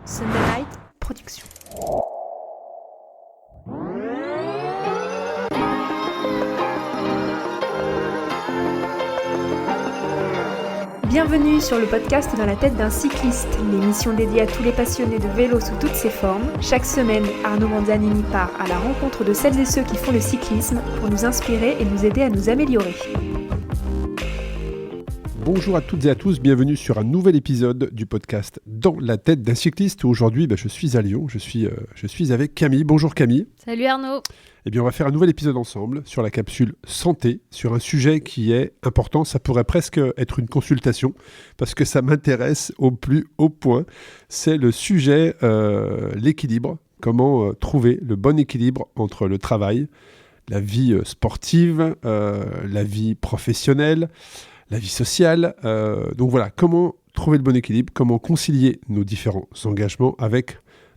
Sunday Night Production. Bienvenue sur le podcast Dans la tête d'un cycliste, l'émission dédiée à tous les passionnés de vélo sous toutes ses formes. Chaque semaine, Arnaud Manzanini part à la rencontre de celles et ceux qui font le cyclisme pour nous inspirer et nous aider à nous améliorer. Bonjour à toutes et à tous, bienvenue sur un nouvel épisode du podcast Dans la tête d'un cycliste. Aujourd'hui, je suis à Lyon, je suis avec Camille. Bonjour Camille. Salut Arnaud. Eh bien, on va faire un nouvel épisode ensemble sur la capsule santé, sur un sujet qui est important. Ça pourrait presque être une consultation parce que ça m'intéresse au plus haut point. C'est le sujet, l'équilibre. Comment trouver le bon équilibre entre le travail, la vie sportive, la vie professionnelle, la vie sociale. Donc voilà, comment trouver le bon équilibre, comment concilier nos différents engagements avec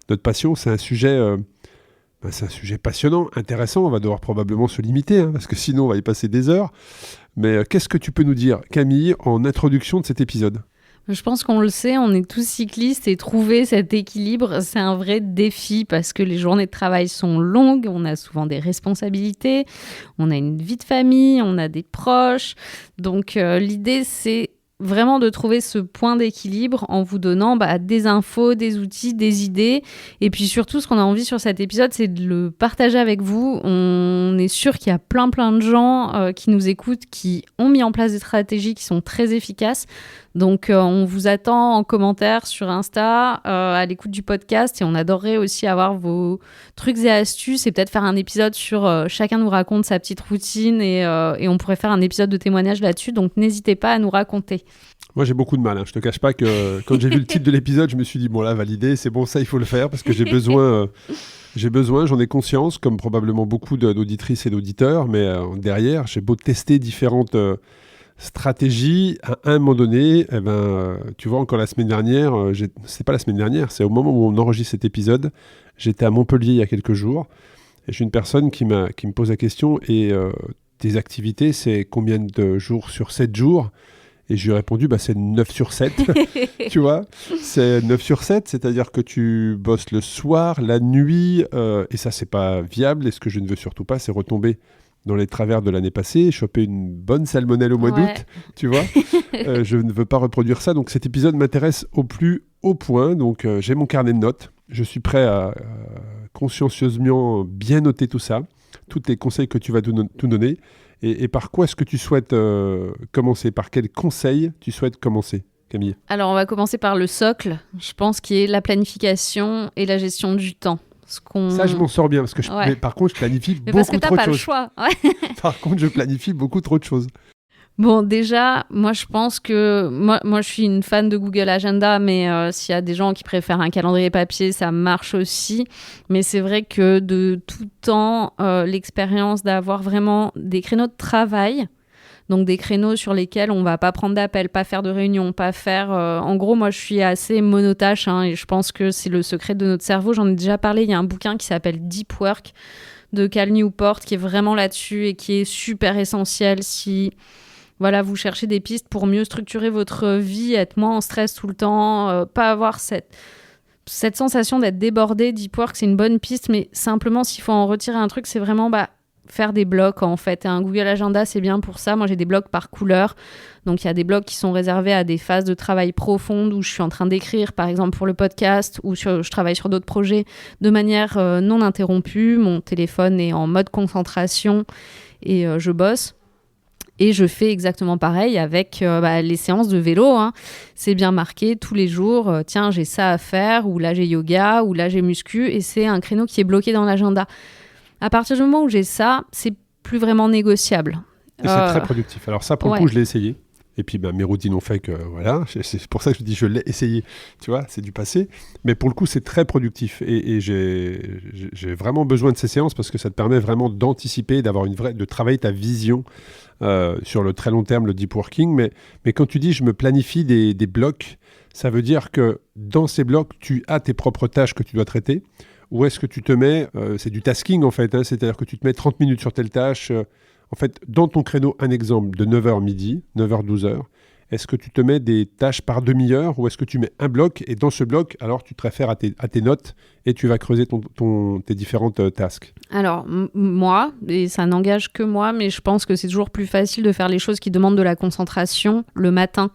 notre passion. C'est un sujet passionnant, intéressant. On va devoir probablement se limiter, parce que sinon on va y passer des heures. Mais qu'est-ce que tu peux nous dire, Camille, en introduction de cet épisode ? Je pense qu'on le sait, on est tous cyclistes et trouver cet équilibre, c'est un vrai défi parce que les journées de travail sont longues, on a souvent des responsabilités, on a une vie de famille, on a des proches. Donc l'idée, c'est vraiment de trouver ce point d'équilibre en vous donnant des infos, des outils, des idées. Et puis surtout, ce qu'on a envie sur cet épisode, c'est de le partager avec vous. On est sûr qu'il y a plein de gens qui nous écoutent, qui ont mis en place des stratégies qui sont très efficaces. Donc, on vous attend en commentaire sur Insta, à l'écoute du podcast. Et on adorerait aussi avoir vos trucs et astuces et peut-être faire un épisode sur chacun nous raconte sa petite routine et on pourrait faire un épisode de témoignage là-dessus. Donc, n'hésitez pas à nous raconter. Moi, j'ai beaucoup de mal. Je te cache pas que quand j'ai vu le titre de l'épisode, je me suis dit, bon là, validé, c'est bon, ça, il faut le faire parce que j'ai besoin, j'en ai conscience, comme probablement beaucoup d'auditrices et d'auditeurs. Mais derrière, j'ai beau tester différentes stratégie, à un moment donné, tu vois, encore la semaine dernière, c'est pas la semaine dernière, c'est au moment où on enregistre cet épisode, j'étais à Montpellier il y a quelques jours, et j'ai une personne qui me pose la question, et tes activités, c'est combien de jours sur 7 jours ? Et je lui ai répondu, c'est 9 sur 7, tu vois, c'est 9 sur 7, c'est-à-dire que tu bosses le soir, la nuit, et ça, c'est pas viable, et ce que je ne veux surtout pas, c'est retomber dans les travers de l'année passée, choper une bonne salmonelle au mois d'août, tu vois. Je ne veux pas reproduire ça. Donc cet épisode m'intéresse au plus haut point. Donc j'ai mon carnet de notes. Je suis prêt à consciencieusement bien noter tout ça, tous les conseils que tu vas tout donner. Et par quoi est-ce que tu souhaites commencer ? Par quel conseil tu souhaites commencer, Camille ? Alors, on va commencer par le socle, je pense, qui est la planification et la gestion du temps. Ça, je m'en sors bien, parce que mais par contre, je planifie beaucoup trop de choses. Parce que t'as pas le choix. Ouais. Par contre, je planifie beaucoup trop de choses. Bon, déjà, moi, je pense que... Moi, je suis une fan de Google Agenda, mais s'il y a des gens qui préfèrent un calendrier papier, ça marche aussi. Mais c'est vrai que de tout temps, l'expérience d'avoir vraiment des créneaux de travail, donc des créneaux sur lesquels on va pas prendre d'appel, pas faire de réunion, pas faire... En gros, moi, je suis assez monotâche et je pense que c'est le secret de notre cerveau. J'en ai déjà parlé, il y a un bouquin qui s'appelle Deep Work de Cal Newport qui est vraiment là-dessus et qui est super essentiel si... Voilà, vous cherchez des pistes pour mieux structurer votre vie, être moins en stress tout le temps, pas avoir cette sensation d'être débordé. Deep Work, c'est une bonne piste, mais simplement, s'il faut en retirer un truc, c'est vraiment faire des blocs, en fait. Et un Google Agenda, c'est bien pour ça. Moi, j'ai des blocs par couleur. Donc, il y a des blocs qui sont réservés à des phases de travail profondes où je suis en train d'écrire, par exemple, pour le podcast, ou je travaille sur d'autres projets de manière non interrompue. Mon téléphone est en mode concentration et je bosse. Et je fais exactement pareil avec les séances de vélo. C'est bien marqué tous les jours. Tiens, j'ai ça à faire, ou là j'ai yoga, ou là j'ai muscu. Et c'est un créneau qui est bloqué dans l'agenda. À partir du moment où j'ai ça, c'est plus vraiment négociable. Et c'est très productif. Alors ça, pour le coup, je l'ai essayé. Et puis, mes routines ont fait que, voilà, c'est pour ça que je dis je l'ai essayé. Tu vois, c'est du passé. Mais pour le coup, c'est très productif. Et j'ai vraiment besoin de ces séances parce que ça te permet vraiment d'anticiper, de travailler ta vision sur le très long terme, le deep working. Mais quand tu dis je me planifie des blocs, ça veut dire que dans ces blocs, tu as tes propres tâches que tu dois traiter. Ou est-ce que tu te mets, c'est du tasking en fait, c'est-à-dire que tu te mets 30 minutes sur telle tâche. En fait, dans ton créneau, un exemple de 9h midi, 9h-12h, est-ce que tu te mets des tâches par demi-heure ou est-ce que tu mets un bloc et dans ce bloc, alors tu te réfères à tes notes et tu vas creuser tes différentes tasks? Alors, moi, et ça n'engage que moi, mais je pense que c'est toujours plus facile de faire les choses qui demandent de la concentration le matin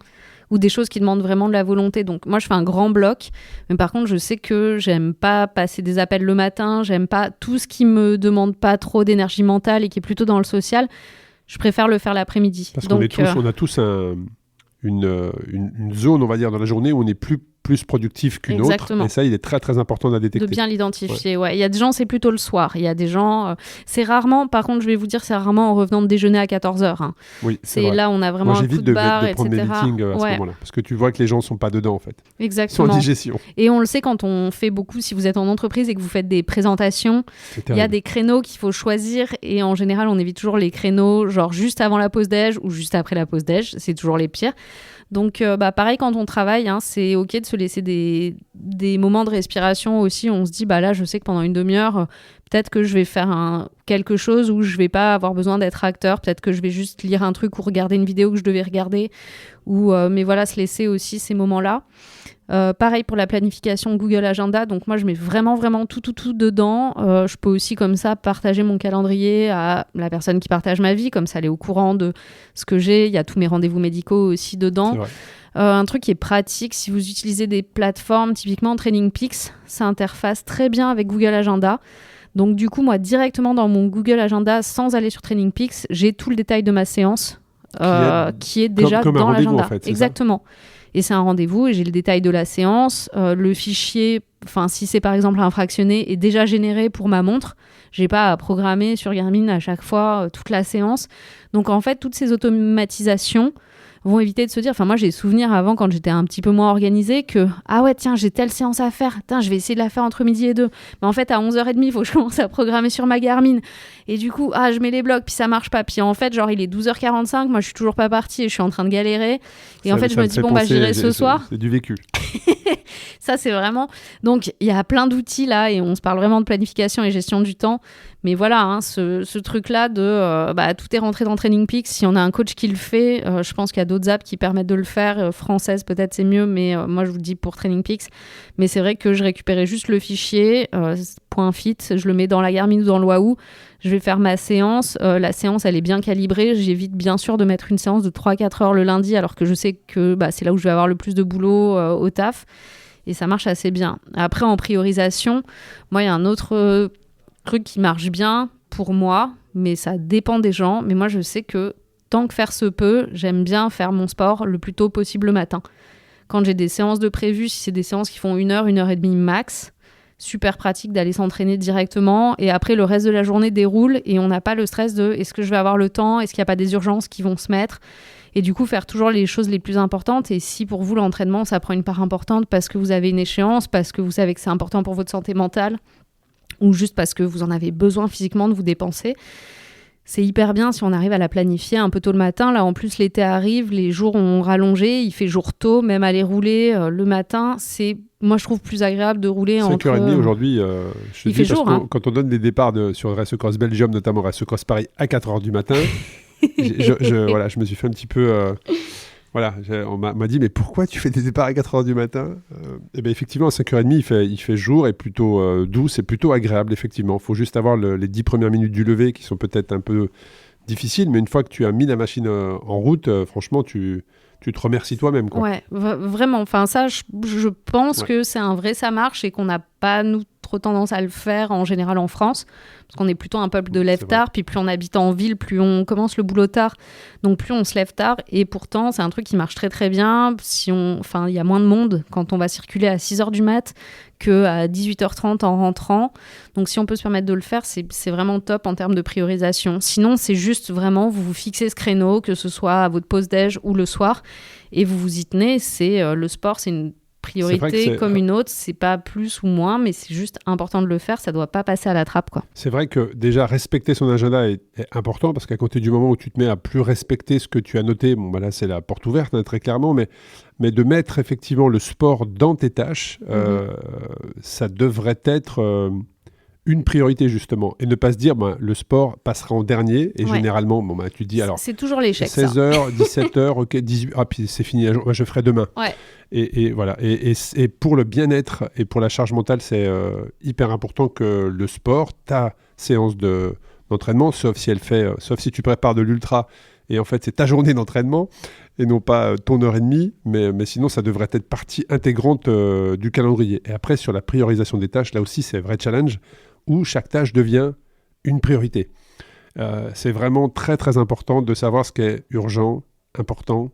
ou des choses qui demandent vraiment de la volonté. Donc, moi, je fais un grand bloc, mais par contre, je sais que j'aime pas passer des appels le matin, j'aime pas tout ce qui me demande pas trop d'énergie mentale et qui est plutôt dans le social. Je préfère le faire l'après-midi. Parce qu'on on a tous une zone, on va dire, dans la journée où on est plus productif qu'une Exactement. autre. Et ça, il est très, très important à détecter. De bien l'identifier, ouais. Il y a des gens, c'est plutôt le soir. Il y a des gens... c'est rarement... Par contre, je vais vous dire, c'est rarement en revenant de déjeuner à 14h. Hein. Oui, c'est vrai. Là, on a vraiment un coup de barre, etc. J'évite de prendre mes meetings à ce moment-là. Parce que tu vois que les gens ne sont pas dedans, en fait. Exactement. Ils sont en digestion. Et on le sait quand on fait beaucoup, si vous êtes en entreprise et que vous faites des présentations, il y a des créneaux qu'il faut choisir. Et en général, on évite toujours les créneaux, genre juste avant la pause déj ou juste après la pause déj. C'est toujours les pires. Donc, pareil, quand on travaille, hein, c'est OK de se laisser des moments de respiration aussi. On se dit, là, je sais que pendant une demi-heure, peut-être que je vais faire quelque chose où je vais pas avoir besoin d'être acteur. Peut-être que je vais juste lire un truc ou regarder une vidéo que je devais regarder. Mais voilà, se laisser aussi ces moments-là. Pareil pour la planification Google Agenda. Donc moi, je mets vraiment, vraiment tout dedans. Je peux aussi comme ça partager mon calendrier à la personne qui partage ma vie. Comme ça, elle est au courant de ce que j'ai. Il y a tous mes rendez-vous médicaux aussi dedans. Un truc qui est pratique, si vous utilisez des plateformes, typiquement TrainingPeaks, ça interface très bien avec Google Agenda. Donc du coup, moi, directement dans mon Google Agenda, sans aller sur TrainingPeaks, j'ai tout le détail de ma séance qui est déjà comme dans un l'agenda. En fait, exactement. Et c'est un rendez-vous et j'ai le détail de la séance. Le fichier, si c'est par exemple un fractionné, est déjà généré pour ma montre. J'ai pas à programmer sur Garmin à chaque fois toute la séance. Donc en fait, toutes ces automatisations vont éviter de se dire... moi, j'ai souvenir avant, quand j'étais un petit peu moins organisée, que « Ah ouais, tiens, j'ai telle séance à faire. Je vais essayer de la faire entre midi et 2. » Mais en fait, à 11h30, il faut que je commence à programmer sur ma Garmin. Et du coup, je mets les blocs, puis ça marche pas. Puis en fait, genre, il est 12h45, moi, je suis toujours pas partie et je suis en train de galérer. Et en fait, je me dis « Bon, j'irai ce soir. » C'est du vécu. Ça, c'est vraiment... Donc, il y a plein d'outils là et on se parle vraiment de planification et gestion du temps. Mais voilà, hein, ce truc-là de... tout est rentré dans TrainingPeaks. Si on a un coach qui le fait, je pense qu'il y a d'autres apps qui permettent de le faire. Française, peut-être, c'est mieux. Mais moi, je vous le dis pour TrainingPeaks. Mais c'est vrai que je récupérais juste le fichier, .fit. Je le mets dans la Garmin ou dans le Wahoo. Je vais faire ma séance. La séance, elle est bien calibrée. J'évite bien sûr de mettre une séance de 3-4 heures le lundi, alors que je sais que c'est là où je vais avoir le plus de boulot au taf. Et ça marche assez bien. Après, en priorisation, moi, il y a un autre truc qui marche bien pour moi, mais ça dépend des gens. Mais moi, je sais que tant que faire se peut, j'aime bien faire mon sport le plus tôt possible le matin. Quand j'ai des séances de prévues, si c'est des séances qui font 1 heure, 1h30 max, super pratique d'aller s'entraîner directement. Et après, le reste de la journée déroule et on n'a pas le stress de est-ce que je vais avoir le temps, est-ce qu'il n'y a pas des urgences qui vont se mettre. Et du coup, faire toujours les choses les plus importantes. Et si pour vous, l'entraînement, ça prend une part importante parce que vous avez une échéance, parce que vous savez que c'est important pour votre santé mentale, ou juste parce que vous en avez besoin physiquement de vous dépenser, c'est hyper bien si on arrive à la planifier un peu tôt le matin. Là, en plus, l'été arrive, les jours ont rallongé, il fait jour tôt, même aller rouler le matin, moi, je trouve plus agréable de rouler entre... 5h30 aujourd'hui, je il dis fait jour, parce que quand on donne des départs sur Race Cross Belgium, notamment Race Cross Paris, à 4h du matin, je me suis fait un petit peu... on m'a dit, mais pourquoi tu fais des départs à 4h du matin ? Et bien effectivement, à 5h30, il fait jour et plutôt doux, c'est plutôt agréable, effectivement. Il faut juste avoir les 10 premières minutes du lever qui sont peut-être un peu difficiles, mais une fois que tu as mis la machine en route, franchement, tu te remercies toi-même, quoi. Ouais, vraiment. Enfin, ça, je pense que c'est un vrai ça marche et qu'on n'a pas, nous, trop tendance à le faire en général en France. Parce qu'on est plutôt un peuple de lève tard. Puis plus on habite en ville, plus on commence le boulot tard. Donc plus on se lève tard. Et pourtant, c'est un truc qui marche très très bien. Il y a moins de monde quand on va circuler à 6h du mat' qu'à 18h30 en rentrant. Donc si on peut se permettre de le faire, c'est vraiment top en termes de priorisation. Sinon, c'est juste vraiment, vous vous fixez ce créneau, que ce soit à votre pause déj ou le soir, et vous vous y tenez. Le sport, c'est une priorité comme une autre, c'est pas plus ou moins, mais c'est juste important de le faire, ça doit pas passer à la trappe, quoi. C'est vrai que déjà respecter son agenda est important, parce qu'à côté du moment où tu te mets à plus respecter ce que tu as noté, là c'est la porte ouverte, hein, très clairement, mais de mettre effectivement le sport dans tes tâches, ça devrait être une priorité justement et ne pas se dire le sport passera en dernier et Ouais. généralement tu te dis alors C'est toujours l'échec, ça. 16h, 17h, ok, 18h, puis c'est fini, je ferai demain. Ouais. Et voilà. Et pour le bien-être et pour la charge mentale, c'est hyper important que le sport, ta séance d'entraînement, sauf si tu prépares de l'ultra et en fait c'est ta journée d'entraînement et non pas ton heure et demie, mais sinon ça devrait être partie intégrante du calendrier. Et après sur la priorisation des tâches, là aussi c'est un vrai challenge où chaque tâche devient une priorité. C'est vraiment très très important de savoir ce qui est urgent et important,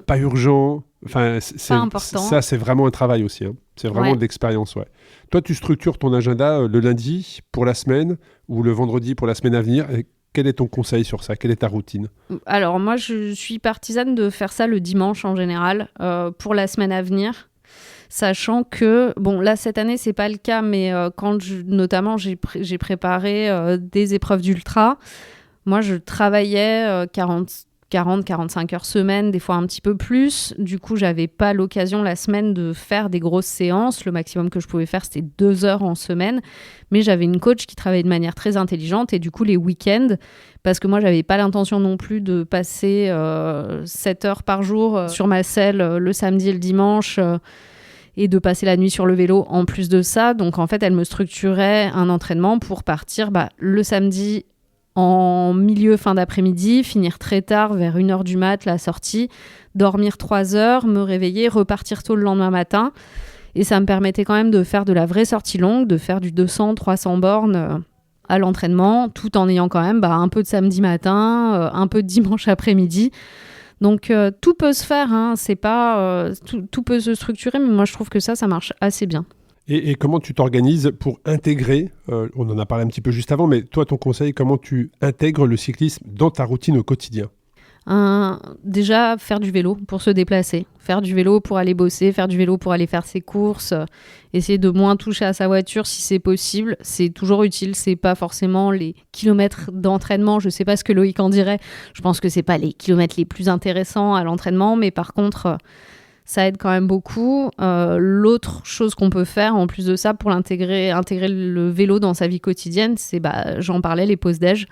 pas urgent, enfin Pas important. ça c'est vraiment un travail aussi, hein. C'est vraiment de l'expérience, ouais. Toi tu structures ton agenda le lundi pour la semaine ou le vendredi pour la semaine à venir, et quel est ton conseil sur ça? Quelle est ta routine? Alors moi je suis partisane de faire ça le dimanche en général pour la semaine à venir. Sachant que, bon, là, cette année, c'est pas le cas, mais notamment, j'ai préparé des épreuves d'ultra. Moi, je travaillais 40-45 heures semaine, des fois un petit peu plus. Du coup, j'avais pas l'occasion la semaine de faire des grosses séances. Le maximum que je pouvais faire, c'était 2 heures en semaine. Mais j'avais une coach qui travaillait de manière très intelligente. Et du coup, les week-ends, parce que moi, j'avais pas l'intention non plus de passer 7 heures par jour sur ma selle le samedi et le dimanche et de passer la nuit sur le vélo en plus de ça. Donc, en fait, elle me structurait un entraînement pour partir le samedi en fin d'après-midi, finir très tard, vers 1h du mat, la sortie, dormir 3 heures, me réveiller, repartir tôt le lendemain matin. Et ça me permettait quand même de faire de la vraie sortie longue, de faire du 200-300 bornes à l'entraînement, tout en ayant quand même un peu de samedi matin, un peu de dimanche après-midi. Donc tout peut se faire, hein. C'est pas, tout peut se structurer, mais moi je trouve que ça marche assez bien. Et comment tu t'organises pour intégrer, on en a parlé un petit peu juste avant, mais toi ton conseil, comment tu intègres le cyclisme dans ta routine au quotidien? Déjà, faire du vélo pour se déplacer, faire du vélo pour aller bosser, faire du vélo pour aller faire ses courses, essayer de moins toucher à sa voiture si c'est possible. C'est toujours utile, c'est pas forcément les kilomètres d'entraînement, je sais pas ce que Loïc en dirait, je pense que c'est pas les kilomètres les plus intéressants à l'entraînement, mais par contre, ça aide quand même beaucoup. L'autre chose qu'on peut faire, en plus de ça, pour intégrer le vélo dans sa vie quotidienne, c'est, j'en parlais, les pauses déj.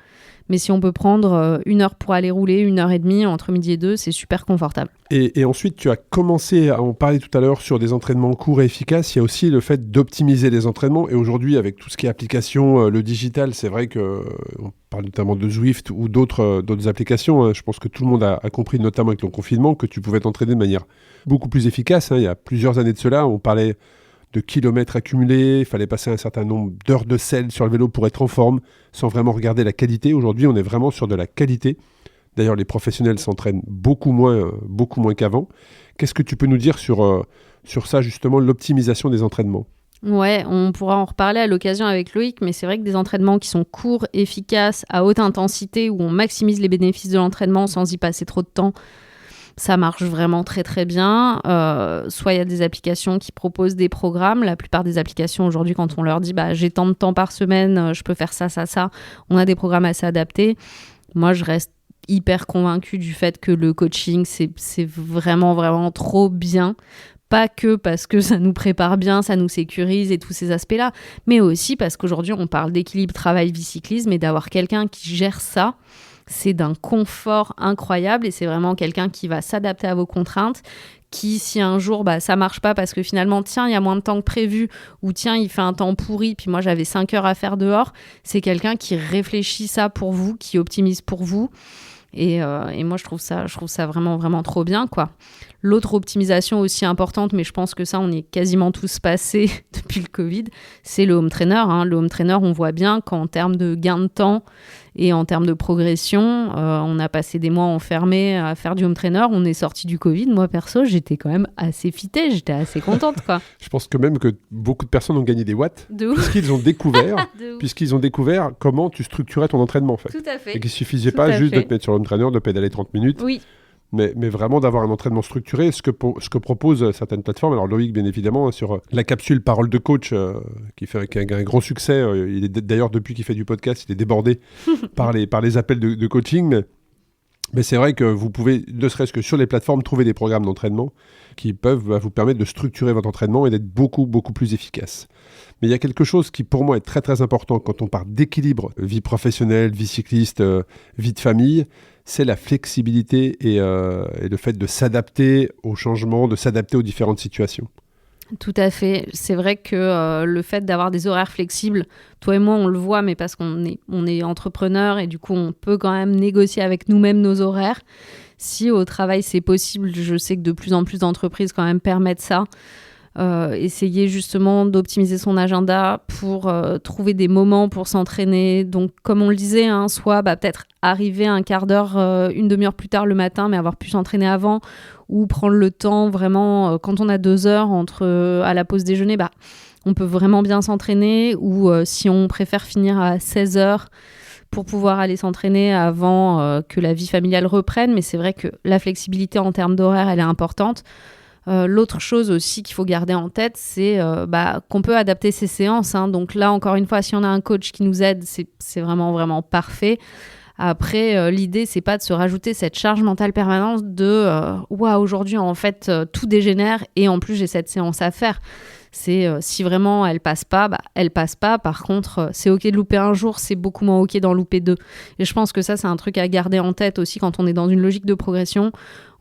Mais si on peut prendre 1 heure pour aller rouler, 1h30 entre midi et 2, c'est super confortable. Et ensuite, tu as commencé à en parler tout à l'heure sur des entraînements courts et efficaces. Il y a aussi le fait d'optimiser les entraînements. Et aujourd'hui, avec tout ce qui est application, le digital, c'est vrai qu'on parle notamment de Zwift ou d'autres applications. Hein. Je pense que tout le monde a compris, notamment avec le confinement, que tu pouvais t'entraîner de manière beaucoup plus efficace. Hein. Il y a plusieurs années de cela, on parlait de kilomètres accumulés, il fallait passer un certain nombre d'heures de selle sur le vélo pour être en forme, sans vraiment regarder la qualité. Aujourd'hui, on est vraiment sur de la qualité. D'ailleurs, les professionnels s'entraînent beaucoup moins qu'avant. Qu'est-ce que tu peux nous dire sur ça, justement, l'optimisation des entraînements? Ouais, on pourra en reparler à l'occasion avec Loïc, mais c'est vrai que des entraînements qui sont courts, efficaces, à haute intensité, où on maximise les bénéfices de l'entraînement sans y passer trop de temps, ça marche vraiment très très bien. Soit il y a des applications qui proposent des programmes. La plupart des applications aujourd'hui, quand on leur dit j'ai tant de temps par semaine, je peux faire ça, on a des programmes assez adaptés. Moi, je reste hyper convaincue du fait que le coaching, c'est vraiment vraiment trop bien. Pas que parce que ça nous prépare bien, ça nous sécurise et tous ces aspects-là, mais aussi parce qu'aujourd'hui, on parle d'équilibre travail-vie-cyclisme et d'avoir quelqu'un qui gère ça, c'est d'un confort incroyable et c'est vraiment quelqu'un qui va s'adapter à vos contraintes, qui, si un jour ça marche pas parce que finalement, tiens, il y a moins de temps que prévu, ou tiens, il fait un temps pourri, puis moi j'avais 5 heures à faire dehors, c'est quelqu'un qui réfléchit ça pour vous, qui optimise pour vous. Et moi, je trouve ça vraiment, vraiment trop bien, quoi. L'autre optimisation aussi importante, mais je pense que ça, on y est quasiment tous passés depuis le Covid, c'est le home trainer. Hein. Le home trainer, on voit bien qu'en termes de gain de temps et en termes de progression, on a passé des mois enfermés à faire du home trainer. On est sorti du Covid. Moi, perso, j'étais quand même assez fitée. J'étais assez contente, quoi. Je pense que même que beaucoup de personnes ont gagné des watts puisqu'ils ont découvert comment tu structurais ton entraînement, en fait. Tout à fait. Et qu'il suffisait pas juste de te mettre sur le home trainer, de pédaler 30 minutes. Oui. Mais vraiment d'avoir un entraînement structuré, ce que proposent certaines plateformes. Alors Loïc, bien évidemment, sur la capsule Parole de coach, qui a un grand succès. Il est d'ailleurs, depuis qu'il fait du podcast, il est débordé par les appels de coaching. Mais c'est vrai que vous pouvez, ne serait-ce que sur les plateformes, trouver des programmes d'entraînement qui peuvent vous permettre de structurer votre entraînement et d'être beaucoup, beaucoup plus efficace. Mais il y a quelque chose qui, pour moi, est très, très important quand on parle d'équilibre, vie professionnelle, vie cycliste, vie de famille, c'est la flexibilité et le fait de s'adapter aux changements, de s'adapter aux différentes situations. Tout à fait. C'est vrai que le fait d'avoir des horaires flexibles, toi et moi, on le voit, mais parce qu'on est entrepreneur et du coup, on peut quand même négocier avec nous-mêmes nos horaires. Si au travail, c'est possible, je sais que de plus en plus d'entreprises quand même permettent ça. Essayer justement d'optimiser son agenda pour trouver des moments pour s'entraîner. Donc, comme on le disait, soit peut-être arriver un quart d'heure, une demi-heure plus tard le matin, mais avoir pu s'entraîner avant, ou prendre le temps vraiment, quand on a 2 heures à la pause déjeuner, on peut vraiment bien s'entraîner, ou si on préfère finir à 16 heures pour pouvoir aller s'entraîner avant que la vie familiale reprenne. Mais c'est vrai que la flexibilité en termes d'horaire, elle est importante. L'autre chose aussi qu'il faut garder en tête, c'est qu'on peut adapter ses séances. Donc là, encore une fois, si on a un coach qui nous aide, c'est vraiment, vraiment parfait. Après, l'idée, c'est pas de se rajouter cette charge mentale permanente de aujourd'hui, en fait, tout dégénère et en plus, j'ai cette séance à faire. C'est si vraiment elle passe pas, elle passe pas. Par contre, c'est ok de louper un jour, c'est beaucoup moins ok d'en louper 2. Et je pense que ça, c'est un truc à garder en tête aussi quand on est dans une logique de progression.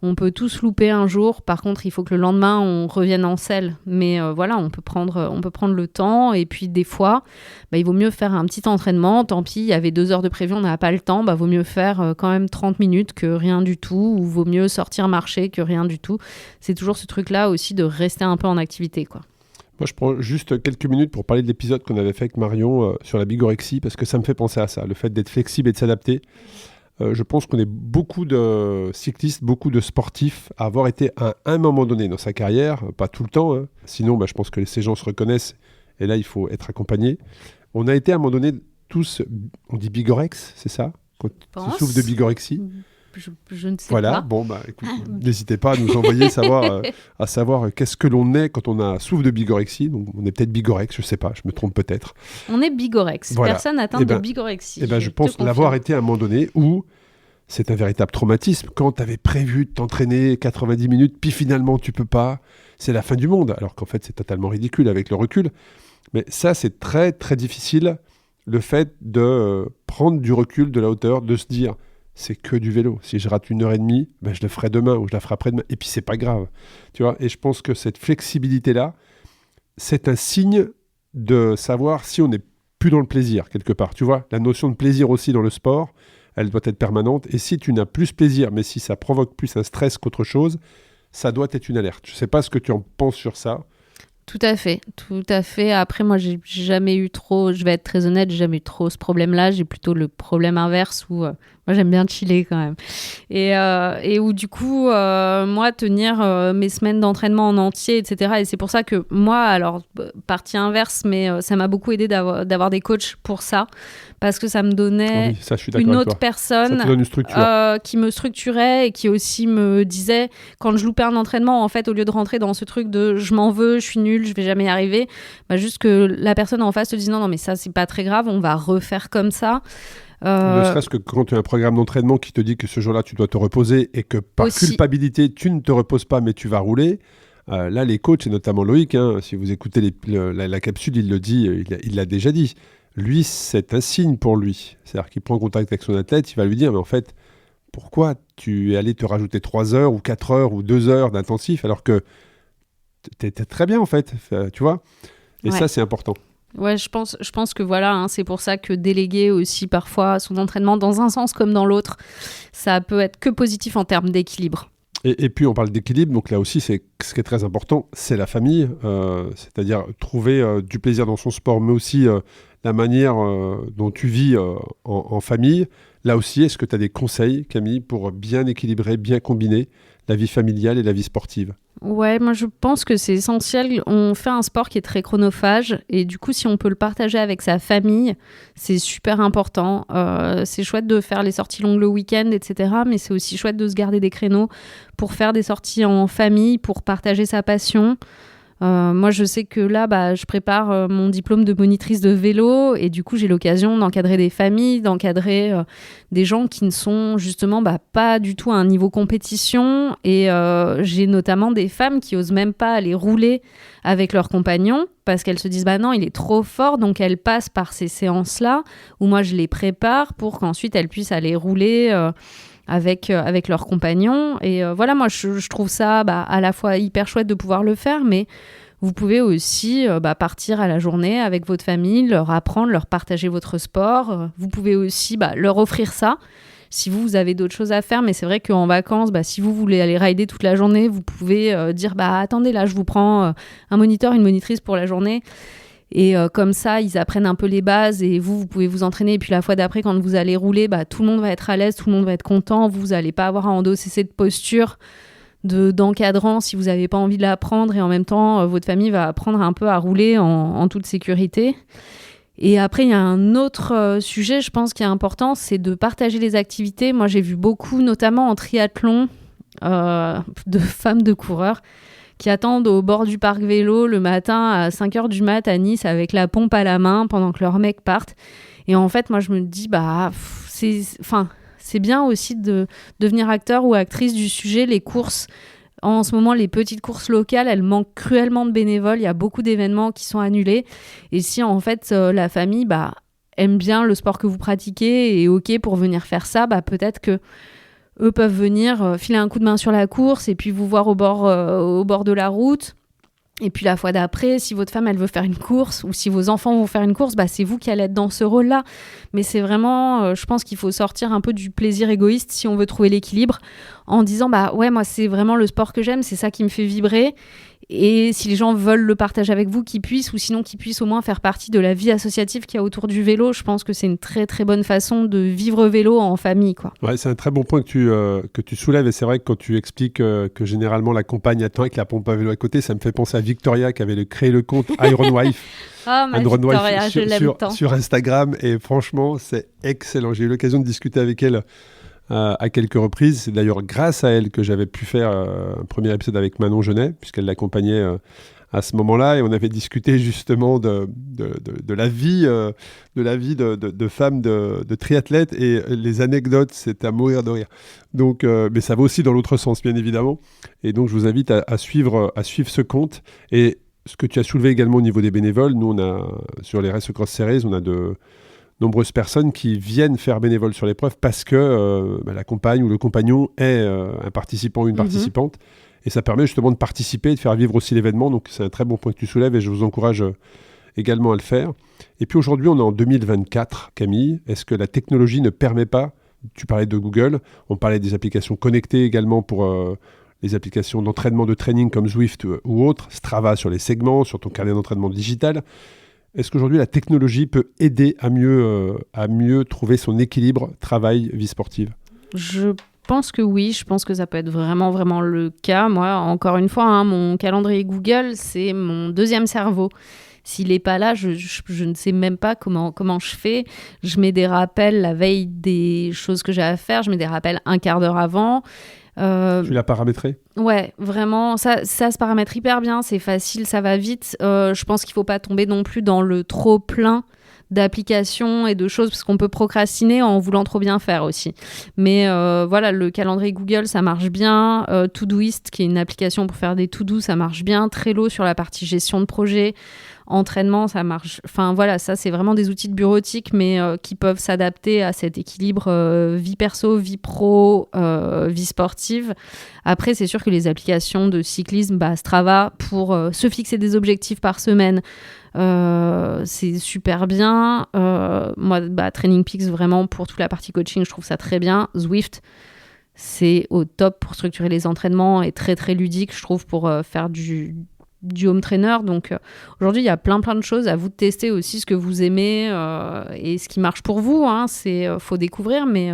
On peut tous louper un jour. Par contre, il faut que le lendemain, on revienne en selle. Mais on peut prendre le temps. Et puis, des fois, il vaut mieux faire un petit entraînement. Tant pis, il y avait 2 heures de prévu, on n'a pas le temps. Vaut mieux faire quand même 30 minutes que rien du tout. Ou vaut mieux sortir marcher que rien du tout. C'est toujours ce truc-là aussi de rester un peu en activité, quoi. Moi, je prends juste quelques minutes pour parler de l'épisode qu'on avait fait avec Marion sur la bigorexie, parce que ça me fait penser à ça, le fait d'être flexible et de s'adapter. Je pense qu'on est beaucoup de cyclistes, beaucoup de sportifs à avoir été à un moment donné dans sa carrière, pas tout le temps, sinon je pense que ces gens se reconnaissent, et là il faut être accompagné. On a été à un moment donné tous, on dit bigorex, c'est ça? Quand tu souffres de bigorexie? Je ne sais voilà, pas. Écoute, n'hésitez pas à nous envoyer à savoir qu'est-ce que l'on est quand on a souffre de bigorexie. Donc, on est peut-être bigorex, je ne sais pas, je me trompe peut-être. On est bigorex. Voilà. Personne atteinte de bigorexie. Je pense l'avoir été à un moment donné où c'est un véritable traumatisme. Quand tu avais prévu de t'entraîner 90 minutes, puis finalement tu peux pas, c'est la fin du monde. Alors qu'en fait, c'est totalement ridicule avec le recul. Mais ça, c'est très, très difficile, le fait de prendre du recul, de la hauteur, de se dire... c'est que du vélo. Si je rate 1h30, je le ferai demain ou je la ferai après-demain. Et puis, c'est pas grave. Tu vois. Et je pense que cette flexibilité-là, c'est un signe de savoir si on n'est plus dans le plaisir, quelque part. Tu vois, la notion de plaisir aussi dans le sport, elle doit être permanente. Et si tu n'as plus plaisir, mais si ça provoque plus un stress qu'autre chose, ça doit être une alerte. Je sais pas ce que tu en penses sur ça. Tout à fait. Après, moi, j'ai jamais eu trop, je vais être très honnête, j'ai jamais eu trop ce problème-là. J'ai plutôt le problème inverse où moi, j'aime bien chiller quand même. Et où du coup, moi, tenir mes semaines d'entraînement en entier, etc. Et c'est pour ça que moi, alors, partie inverse, mais ça m'a beaucoup aidé d'avoir des coachs pour ça. Parce que ça me donnait une autre personne qui me structurait et qui aussi me disait, quand je loupais un entraînement, en fait, au lieu de rentrer dans ce truc de je m'en veux, je suis nulle, je vais jamais y arriver, juste que la personne en face te dise non, mais ça, c'est pas très grave, on va refaire comme ça. Ne serait-ce que quand tu as un programme d'entraînement qui te dit que ce jour-là, tu dois te reposer et que par culpabilité, tu ne te reposes pas, mais tu vas rouler. Là, les coachs, et notamment Loïc, si vous écoutez la capsule, il le dit, il l'a déjà dit. Lui, c'est un signe pour lui. C'est-à-dire qu'il prend contact avec son athlète, il va lui dire, mais en fait, pourquoi tu es allé te rajouter 3 heures ou 4 heures ou 2 heures d'intensif alors que tu étais très bien, en fait, tu vois. Et ça, c'est important. Ouais, je pense que voilà, c'est pour ça que déléguer aussi parfois son entraînement dans un sens comme dans l'autre, ça peut être que positif en termes d'équilibre. Et puis on parle d'équilibre, donc là aussi ce qui est très important, c'est la famille, c'est-à-dire trouver du plaisir dans son sport, mais aussi la manière dont tu vis en famille. Là aussi, est-ce que tu as des conseils, Camille, pour bien équilibrer, bien combiner la vie familiale et la vie sportive? Ouais, moi je pense que c'est essentiel. On fait un sport qui est très chronophage et du coup, si on peut le partager avec sa famille, c'est super important. C'est chouette de faire les sorties longues le week-end, etc. Mais c'est aussi chouette de se garder des créneaux pour faire des sorties en famille, pour partager sa passion. Moi, je sais que là, je prépare mon diplôme de monitrice de vélo et du coup, j'ai l'occasion d'encadrer des familles, d'encadrer des gens qui ne sont justement pas du tout à un niveau compétition. Et j'ai notamment des femmes qui osent même pas aller rouler avec leur compagnon parce qu'elles se disent non, il est trop fort, donc elles passent par ces séances-là où moi, je les prépare pour qu'ensuite elles puissent aller rouler avec leurs compagnons. Et voilà, moi, je trouve ça à la fois hyper chouette de pouvoir le faire, mais vous pouvez aussi partir à la journée avec votre famille, leur apprendre, leur partager votre sport. Vous pouvez aussi leur offrir ça si vous avez d'autres choses à faire. Mais c'est vrai qu'en vacances, si vous voulez aller rider toute la journée, vous pouvez dire attendez, là, je vous prends un moniteur, une monitrice pour la journée. Et comme ça, ils apprennent un peu les bases et vous pouvez vous entraîner. Et puis la fois d'après, quand vous allez rouler, tout le monde va être à l'aise, tout le monde va être content. Vous n'allez pas avoir à endosser cette posture d'encadrant si vous n'avez pas envie de l'apprendre. Et en même temps, votre famille va apprendre un peu à rouler en toute sécurité. Et après, il y a un autre sujet, je pense, qui est important, c'est de partager les activités. Moi, j'ai vu beaucoup, notamment en triathlon, de femmes de coureurs qui attendent au bord du parc vélo le matin à 5h du mat à Nice avec la pompe à la main pendant que leurs mecs partent. Et en fait, moi, je me dis, c'est bien aussi de devenir acteur ou actrice du sujet. Les courses, en ce moment, les petites courses locales, elles manquent cruellement de bénévoles. Il y a beaucoup d'événements qui sont annulés. Et si, en fait, la famille aime bien le sport que vous pratiquez et est OK pour venir faire ça, peut-être que eux peuvent venir filer un coup de main sur la course et puis vous voir au bord de la route. Et puis la fois d'après, si votre femme, elle veut faire une course ou si vos enfants vont faire une course, c'est vous qui allez être dans ce rôle-là. Mais c'est vraiment, je pense qu'il faut sortir un peu du plaisir égoïste si on veut trouver l'équilibre en disant, moi, c'est vraiment le sport que j'aime, c'est ça qui me fait vibrer. Et si les gens veulent le partager avec vous, qu'ils puissent, ou sinon qu'ils puissent au moins faire partie de la vie associative qu'il y a autour du vélo. Je pense que c'est une très très bonne façon de vivre vélo en famille, quoi. Ouais, c'est un très bon point que tu soulèves, et c'est vrai que quand tu expliques que généralement la compagne attend avec la pompe à vélo à côté, ça me fait penser à Victoria qui avait créé le compte Iron Wife. Ma Victoria, je l'aime tant. Sur Instagram, et franchement, c'est excellent. J'ai eu l'occasion de discuter avec elle à quelques reprises. C'est d'ailleurs grâce à elle que j'avais pu faire un premier épisode avec Manon Genet, puisqu'elle l'accompagnait à ce moment-là, et on avait discuté justement de la vie de femmes de triathlètes, et les anecdotes, c'est à mourir de rire. Donc, mais ça va aussi dans l'autre sens, bien évidemment. Et donc, je vous invite à suivre ce compte. Et ce que tu as soulevé également au niveau des bénévoles, nous, on a, sur les Race Cross Series, on a de nombreuses personnes qui viennent faire bénévole sur l'épreuve parce que la compagne ou le compagnon est un participant ou une participante. Et ça permet justement de participer et de faire vivre aussi l'événement. Donc c'est un très bon point que tu soulèves et je vous encourage également à le faire. Et puis aujourd'hui, on est en 2024, Camille. Est-ce que la technologie ne permet pas, tu parlais de Google, on parlait des applications connectées également pour les applications d'entraînement, de training comme Zwift ou autres, Strava sur les segments, sur ton carnet d'entraînement digital. Est-ce qu'aujourd'hui, la technologie peut aider à mieux trouver son équilibre travail-vie sportive ? Je pense que oui, je pense que ça peut être vraiment, vraiment le cas. Moi, encore une fois, mon calendrier Google, c'est mon deuxième cerveau. S'il n'est pas là, je ne sais même pas comment je fais. Je mets des rappels la veille des choses que j'ai à faire. Je mets des rappels un quart d'heure avant. Tu l'as paramétré ? Ouais, vraiment, ça se paramètre hyper bien, c'est facile, ça va vite. Je pense qu'il ne faut pas tomber non plus dans le trop plein d'applications et de choses, parce qu'on peut procrastiner en voulant trop bien faire aussi. Mais voilà, le calendrier Google, ça marche bien. Todoist, qui est une application pour faire des to-do, ça marche bien. Trello sur la partie gestion de projet. Entraînement, ça marche. Enfin voilà, ça c'est vraiment des outils de bureautique, mais qui peuvent s'adapter à cet équilibre vie perso, vie pro, vie sportive. Après, c'est sûr que les applications de cyclisme, Strava, pour se fixer des objectifs par semaine, c'est super bien. Moi, Training Peaks, vraiment pour toute la partie coaching, je trouve ça très bien. Zwift, c'est au top pour structurer les entraînements et très très ludique, je trouve, pour faire du home trainer. Donc aujourd'hui, il y a plein de choses. À vous de tester aussi ce que vous aimez et ce qui marche pour vous. Faut découvrir, mais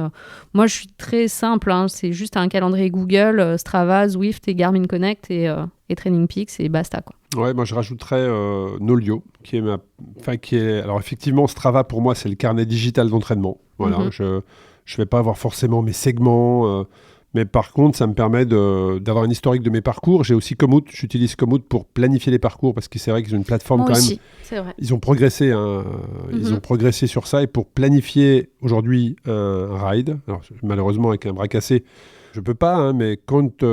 moi, je suis très simple. C'est juste un calendrier Google, Strava, Zwift et Garmin Connect et Training Peaks et basta, quoi. Ouais, moi je rajouterais Nolio, qui est alors effectivement, Strava pour moi c'est le carnet digital d'entraînement. Voilà, je vais pas avoir forcément mes segments, Mais par contre, ça me permet d'avoir un historique de mes parcours. J'ai aussi Komoot. J'utilise Komoot pour planifier les parcours parce que c'est vrai qu'ils ont une plateforme Moi quand aussi, même. c'est vrai. Ils ont progressé. Ils ont progressé sur ça. Et pour planifier aujourd'hui un ride, alors, malheureusement avec un bras cassé, je peux pas. Mais quand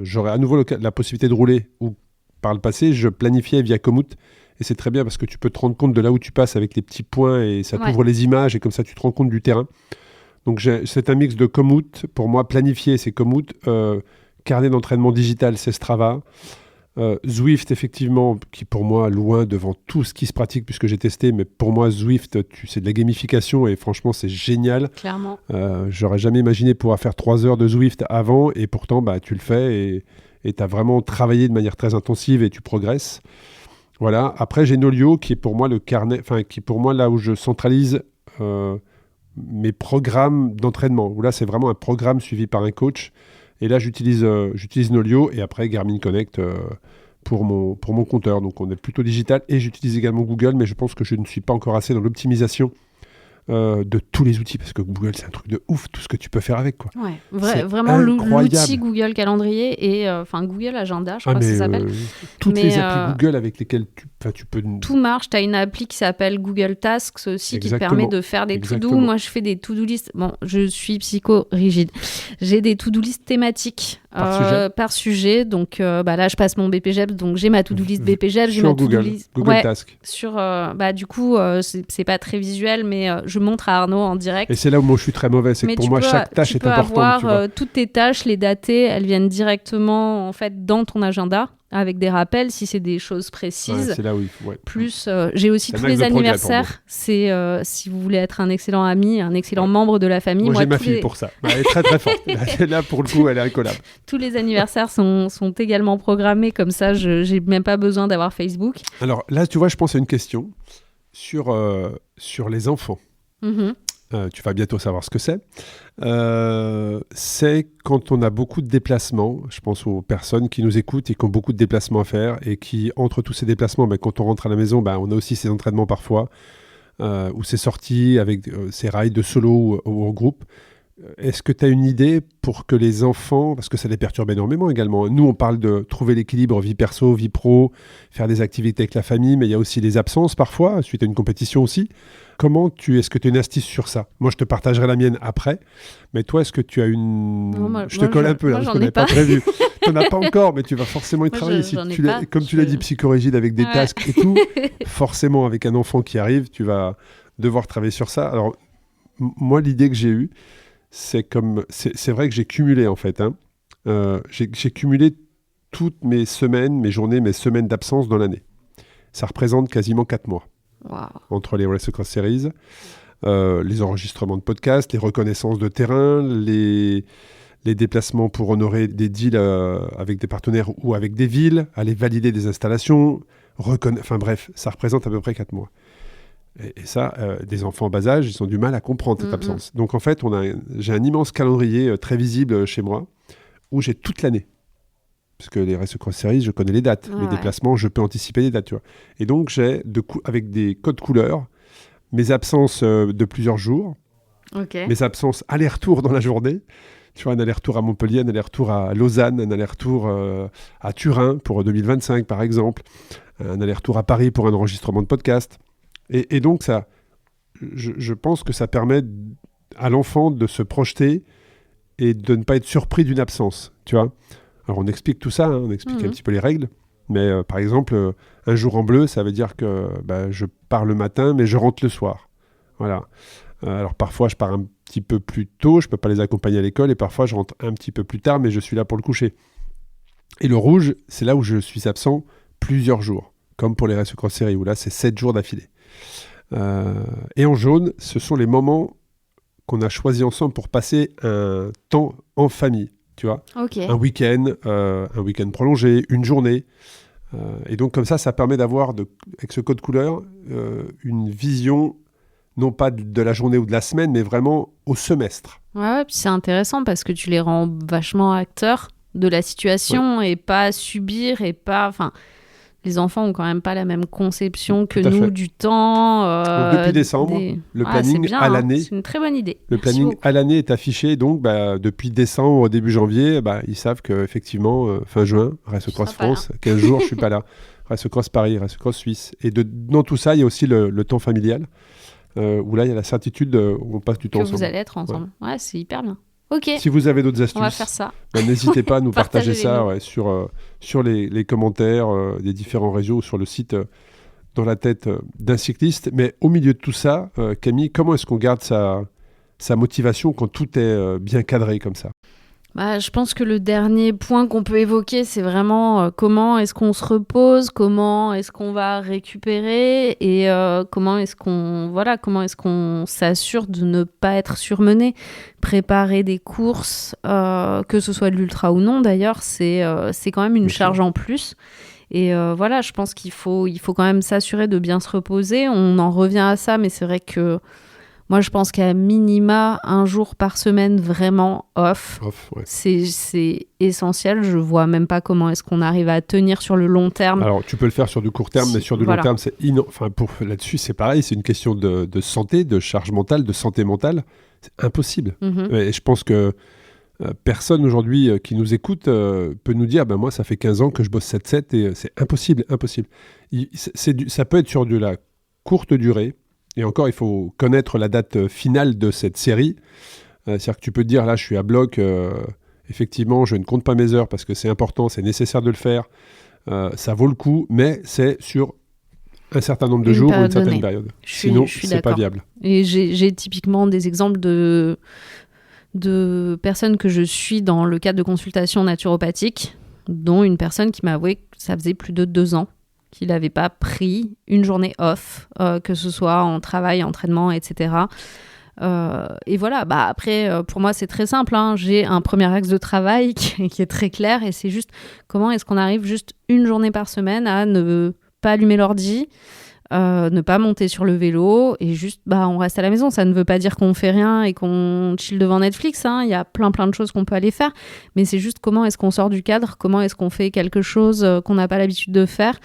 j'aurai à nouveau la possibilité de rouler ou par le passé, je planifiais via Komoot. Et c'est très bien parce que tu peux te rendre compte de là où tu passes avec les petits points et ça t'ouvre les images et comme ça tu te rends compte du terrain. Donc c'est un mix de Komoot. Pour moi, planifier, c'est Komoot. Carnet d'entraînement digital, c'est Strava. Zwift, effectivement, qui pour moi, loin devant tout ce qui se pratique puisque j'ai testé. Mais pour moi, Zwift, c'est de la gamification et franchement, c'est génial. Clairement. J'aurais jamais imaginé pouvoir faire 3 heures de Zwift avant et pourtant, tu le fais et tu as vraiment travaillé de manière très intensive et tu progresses. Voilà. Après, j'ai Nolio qui est pour moi le carnet, qui est pour moi là où je centralise mes programmes d'entraînement, où là c'est vraiment un programme suivi par un coach et là j'utilise Nolio et après Garmin Connect pour mon compteur, donc on est plutôt digital et j'utilise également Google, mais je pense que je ne suis pas encore assez dans l'optimisation de tous les outils parce que Google c'est un truc de ouf, tout ce que tu peux faire avec quoi. Ouais, c'est vraiment incroyable. l'outil Google Calendrier et Google Agenda, je crois que ça s'appelle. Toutes les applis Google avec lesquelles tu peux... Tout marche, tu as une appli qui s'appelle Google Tasks aussi qui te permet de faire des to-do. Moi je fais des to-do list, bon je suis psycho-rigide, j'ai des to-do list thématiques par sujet, donc là je passe mon BPGEPS, donc j'ai ma to-do list BPGEPS, j'ai ma to-do list Google Tasks. Sur, du coup c'est pas très visuel mais je montre à Arnaud en direct. Et c'est là où moi je suis très mauvais, c'est que pour moi chaque tâche est importante. Tu peux avoir toutes tes tâches, les datées, elles viennent directement en fait dans ton agenda avec des rappels si c'est des choses précises. C'est là où Plus j'ai aussi tous les anniversaires. C'est si vous voulez être un excellent ami, un excellent membre de la famille. Moi j'ai ma fille pour ça. Elle est très très forte. Là pour le coup elle est incollable. Tous les anniversaires sont également programmés comme ça. J'ai même pas besoin d'avoir Facebook. Alors là tu vois je pense à une question sur les enfants. Tu vas bientôt savoir ce que c'est. C'est quand on a beaucoup de déplacements, je pense aux personnes qui nous écoutent et qui ont beaucoup de déplacements à faire et qui, entre tous ces déplacements, quand on rentre à la maison, on a aussi ces entraînements parfois, ou ces sorties avec ces rides de solo ou en groupe. Est-ce que tu as une idée pour que les enfants, parce que ça les perturbe énormément également, nous on parle de trouver l'équilibre vie perso, vie pro, faire des activités avec la famille, mais il y a aussi les absences parfois, suite à une compétition aussi. Est-ce que tu as une astuce sur ça? Moi je te partagerai la mienne après, mais toi est-ce que tu as une... Je te colle un peu là, parce qu'on n'avait pas prévu. Tu n'en as pas encore, mais tu vas forcément y travailler. Comme tu l'as dit, psychorigide avec des tasks et tout, forcément avec un enfant qui arrive, tu vas devoir travailler sur ça. Alors moi l'idée que j'ai eue, c'est vrai que j'ai cumulé en fait. J'ai cumulé toutes mes semaines, mes journées, mes semaines d'absence dans l'année. Ça représente quasiment 4 mois. Wow. Entre les Race Across Series, les enregistrements de podcasts, les reconnaissances de terrain, les déplacements pour honorer des deals avec des partenaires ou avec des villes, aller valider des installations, enfin bref, ça représente à peu près 4 mois. Et ça, des enfants en bas âge, ils ont du mal à comprendre cette absence. Donc en fait, j'ai un immense calendrier très visible chez moi, où j'ai toute l'année. Parce que les Race Across Series, je connais les dates. Les déplacements, je peux anticiper les dates. Tu vois. Et donc, j'ai, avec des codes couleurs, mes absences de plusieurs jours, mes absences aller-retour dans la journée. Tu vois, un aller-retour à Montpellier, un aller-retour à Lausanne, un aller-retour à Turin pour 2025, par exemple. Un aller-retour à Paris pour un enregistrement de podcast. Et donc, je pense que ça permet à l'enfant de se projeter et de ne pas être surpris d'une absence. Tu vois. Alors, on explique tout ça, on explique un petit peu les règles. Mais par exemple, un jour en bleu, ça veut dire que je pars le matin, mais je rentre le soir. Voilà. Alors, parfois, je pars un petit peu plus tôt, je ne peux pas les accompagner à l'école, et parfois, je rentre un petit peu plus tard, mais je suis là pour le coucher. Et le rouge, c'est là où je suis absent plusieurs jours, comme pour les Race Across Series, où là, c'est 7 jours d'affilée. Et en jaune, ce sont les moments qu'on a choisis ensemble pour passer un temps en famille. Tu vois, un week-end prolongé, une journée. Et donc, comme ça permet d'avoir, avec ce code couleur, une vision, non pas de la journée ou de la semaine, mais vraiment au semestre. Ouais, puis c'est intéressant parce que tu les rends vachement acteurs de la situation et pas subir et pas... les enfants ont quand même pas la même conception que Tout à nous fait. du temps. Donc, depuis décembre, le planning c'est bien, à l'année. C'est une très bonne idée. Le Merci planning beaucoup. à l'année est affiché, donc depuis décembre, début janvier, ils savent qu'effectivement, fin juin, Race Cross seras pas là. France, 15 jours, je suis pas là. Race Cross Paris, Race Cross Suisse. Et dans tout ça, il y a aussi le temps familial, où là, il y a la certitude où on passe du temps Que ensemble. vous allez être ensemble. Ouais, c'est hyper bien. Ok, Si vous avez d'autres on va astuces, faire ça. n'hésitez pas à nous Partagez partager ça les sur les commentaires des différents réseaux, sur le site Dans la tête d'un cycliste. Mais au milieu de tout ça, Camille, comment est-ce qu'on garde sa motivation quand tout est bien cadré comme ça? Je pense que le dernier point qu'on peut évoquer, c'est vraiment comment est-ce qu'on se repose, comment est-ce qu'on va récupérer et comment est-ce qu'on s'assure de ne pas être surmené. Préparer des courses, que ce soit de l'ultra ou non d'ailleurs, c'est quand même une Bien sûr. charge en plus. Et je pense qu'il faut quand même s'assurer de bien se reposer. On en revient à ça, mais c'est vrai que moi, je pense qu'à minima, 1 jour par semaine, vraiment off. Ouais. C'est essentiel. Je vois même pas comment est-ce qu'on arrive à tenir sur le long terme. Alors, tu peux le faire sur du court terme, mais sur du long terme, là-dessus, c'est pareil. C'est une question de santé, de charge mentale, de santé mentale. C'est impossible. Et je pense que personne aujourd'hui qui nous écoute peut nous dire moi, ça fait 15 ans que je bosse 7-7 et c'est impossible. Ça peut être sur de la courte durée. Et encore, il faut connaître la date finale de cette série. C'est-à-dire que tu peux te dire, là, je suis à bloc. Effectivement, je ne compte pas mes heures parce que c'est important, c'est nécessaire de le faire. Ça vaut le coup, mais c'est sur un certain nombre de jours ou une certaine période. Sinon, c'est pas viable. Et j'ai typiquement des exemples de personnes que je suis dans le cadre de consultations naturopathiques, dont une personne qui m'a avoué que ça faisait plus de 2 ans qu'il n'avait pas pris une journée off, que ce soit en travail, entraînement, etc. Et voilà, après, pour moi, c'est très simple. J'ai un premier axe de travail qui est très clair et c'est juste comment est-ce qu'on arrive juste une journée par semaine à ne pas allumer l'ordi, ne pas monter sur le vélo et juste on reste à la maison. Ça ne veut pas dire qu'on fait rien et qu'on chill devant Netflix. Il y a plein de choses qu'on peut aller faire, mais c'est juste comment est-ce qu'on sort du cadre, comment est-ce qu'on fait quelque chose qu'on n'a pas l'habitude de faire.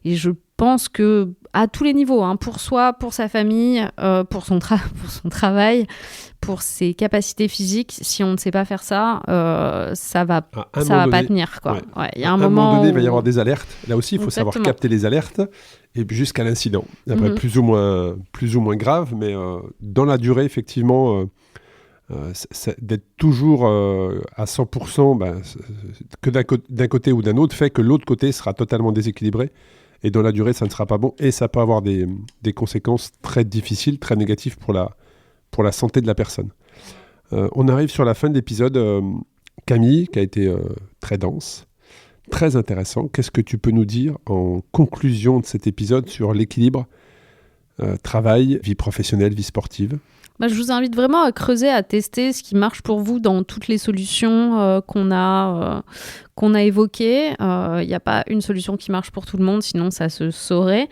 Et je pense que à tous les niveaux, pour soi, pour sa famille, pour son travail, pour ses capacités physiques, si on ne sait pas faire ça, ça va pas tenir, quoi. Ouais, y a un moment donné, il va y avoir des alertes. Là aussi, il faut savoir capter les alertes et jusqu'à l'incident. Après, plus ou moins grave, mais dans la durée, effectivement, d'être toujours à 100%, que d'un côté ou d'un autre, fait que l'autre côté sera totalement déséquilibré. Et dans la durée, ça ne sera pas bon. Et ça peut avoir des conséquences très difficiles, très négatives pour la santé de la personne. On arrive sur la fin de l'épisode. Camille, qui a été très dense, très intéressant. Qu'est-ce que tu peux nous dire en conclusion de cet épisode sur l'équilibre travail, vie professionnelle, vie sportive? Je vous invite vraiment à creuser, à tester ce qui marche pour vous dans toutes les solutions qu'on a évoquées. Il n'y a pas une solution qui marche pour tout le monde, sinon ça se saurait.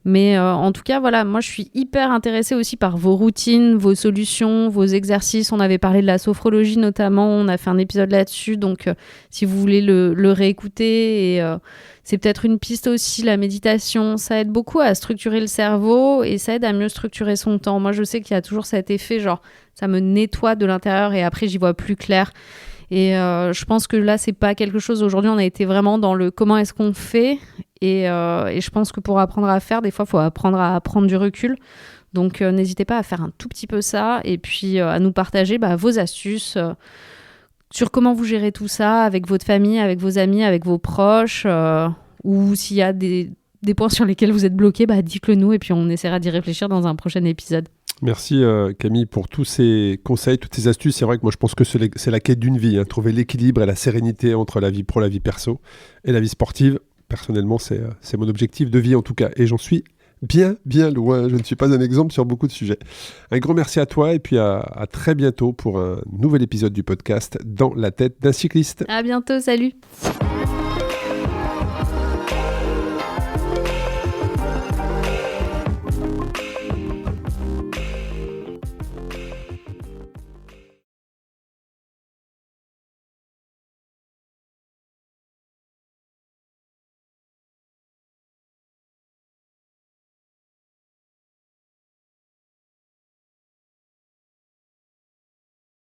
Mais en tout cas, voilà, moi je suis hyper intéressée aussi par vos routines, vos solutions, vos exercices. On avait parlé de la sophrologie notamment, on a fait un épisode là-dessus. Donc si vous voulez le réécouter, et c'est peut-être une piste aussi, la méditation. Ça aide beaucoup à structurer le cerveau et ça aide à mieux structurer son temps. Moi je sais qu'il y a toujours cet effet, genre ça me nettoie de l'intérieur et après j'y vois plus clair. Et je pense que là, c'est pas quelque chose... Aujourd'hui, on a été vraiment dans le comment est-ce qu'on fait. Et je pense que pour apprendre à faire, des fois, il faut apprendre à prendre du recul. Donc, n'hésitez pas à faire un tout petit peu ça. Et puis, à nous partager vos astuces sur comment vous gérez tout ça avec votre famille, avec vos amis, avec vos proches. Ou s'il y a des points sur lesquels vous êtes bloqués, dites-le nous. Et puis, on essaiera d'y réfléchir dans un prochain épisode. Merci Camille pour tous ces conseils, toutes ces astuces. C'est vrai que moi je pense que c'est la quête d'une vie, trouver l'équilibre et la sérénité entre la vie pro, la vie perso et la vie sportive. Personnellement, c'est mon objectif de vie en tout cas et j'en suis bien loin. Je ne suis pas un exemple sur beaucoup de sujets. Un grand merci à toi et puis à très bientôt pour un nouvel épisode du podcast Dans la tête d'un cycliste. À bientôt, salut.